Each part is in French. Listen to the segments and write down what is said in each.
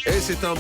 Et c'est un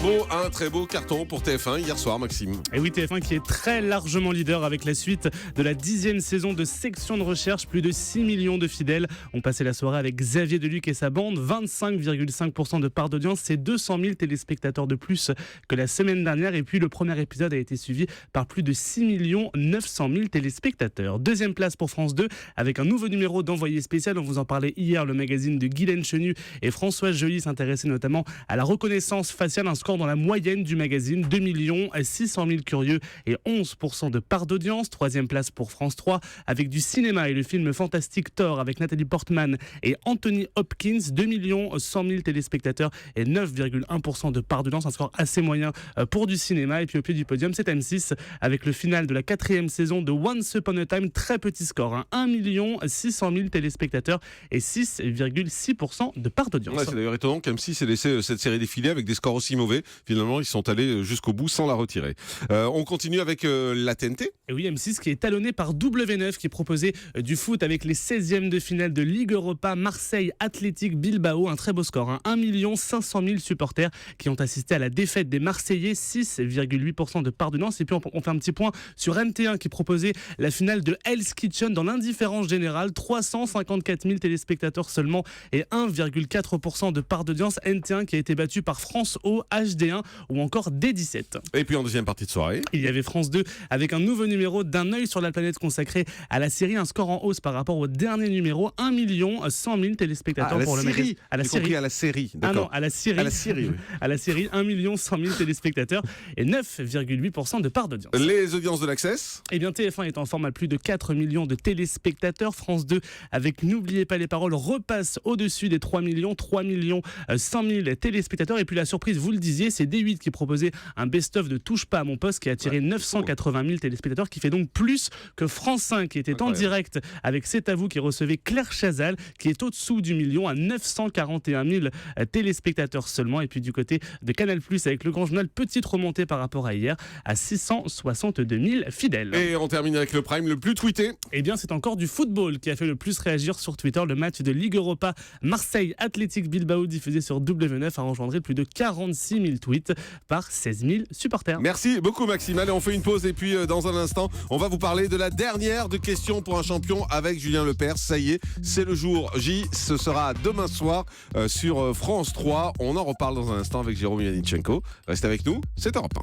très beau carton pour TF1 hier soir, Maxime. Et oui, TF1 qui est très largement leader avec la suite de la 10e saison de Section de recherche. Plus de 6 millions de fidèles ont passé la soirée avec Xavier Deluc et sa bande. 25,5% de part d'audience, c'est 200 000 téléspectateurs de plus que la semaine dernière. Et puis le premier épisode a été suivi par plus de 6 900 000 téléspectateurs. Deuxième place pour France 2 avec un nouveau numéro d'envoyé spécial. On vous en parlait hier, le magazine de Guylaine Chenu et Françoise Joly s'intéressait notamment à la reconnaissance faciale, un score dans la moyenne du magazine, 2 600 000 curieux et 11% de part d'audience. Troisième place pour France 3 avec du cinéma et le film fantastique Thor avec Nathalie Portman et Anthony Hopkins, 2 100 000 téléspectateurs et 9,1% de part d'audience, un score assez moyen pour du cinéma. Et puis au pied du podium, c'est M6 avec le final de la 4e saison de Once Upon a Time, très petit score, 1 600 000 téléspectateurs et 6,6% de part d'audience. Ouais, c'est d'ailleurs étonnant qu'M6 ait laissé cette série défiler avec des scores aussi mauvais. Finalement, ils sont allés jusqu'au bout sans la retirer. On continue avec la TNT. Et oui, M6 qui est talonné par W9 qui proposait du foot avec les 16e de finale de Ligue Europa, Marseille Athletic Bilbao, un très beau score, 1 500 000 supporters qui ont assisté à la défaite des Marseillais, 6,8% de part d'audience. Et puis on fait un petit point sur MT1 qui proposait la finale de Hell's Kitchen dans l'indifférence générale, 354 000 téléspectateurs seulement et 1,4% de part d'audience. MT1 qui a été battu par France O, HD1 ou encore D17. Et puis en deuxième partie de soirée, il y avait France 2 avec un nouveau numéro d'Un œil sur la planète consacré à la série, un score en hausse par rapport au dernier numéro, 1 100 000 téléspectateurs pour le magazine. À la série. À la série, d'accord. Ah non, à la série. À la série, oui. À la série, 1 100 000 téléspectateurs et 9,8% de part d'audience. Les audiences de l'Access. Eh bien, TF1 est en forme à plus de 4 millions de téléspectateurs. France 2, avec N'oubliez pas les paroles, repasse au-dessus des 3 millions 100 000 téléspectateurs. Et puis la surprise, vous le disiez, c'est D8 qui proposait un best-of de Touche pas à mon poste qui a attiré 980 000 téléspectateurs, qui fait donc plus que France 5 qui était en direct avec C'est à vous qui recevait Claire Chazal, qui est au-dessous du million à 941 000 téléspectateurs seulement. Et puis du côté de Canal+, avec Le Grand Journal, petite remontée par rapport à hier à 662 000 fidèles. Et on termine avec le prime le plus tweeté. Eh bien, c'est encore du football qui a fait le plus réagir sur Twitter. Le match de Ligue Europa Marseille Athletic Bilbao diffusé sur W9 a engendré plus de 46 000 tweets par 16 000 supporters. Merci beaucoup Maxime. Allez, on fait une pause et puis dans un instant, on va vous parler de la dernière de questions pour un champion avec Julien Lepers. Ça y est, c'est le jour J. Ce sera demain soir sur France 3. On en reparle dans un instant avec Jérôme Yanitchenko. Restez avec nous, c'est Europe 1.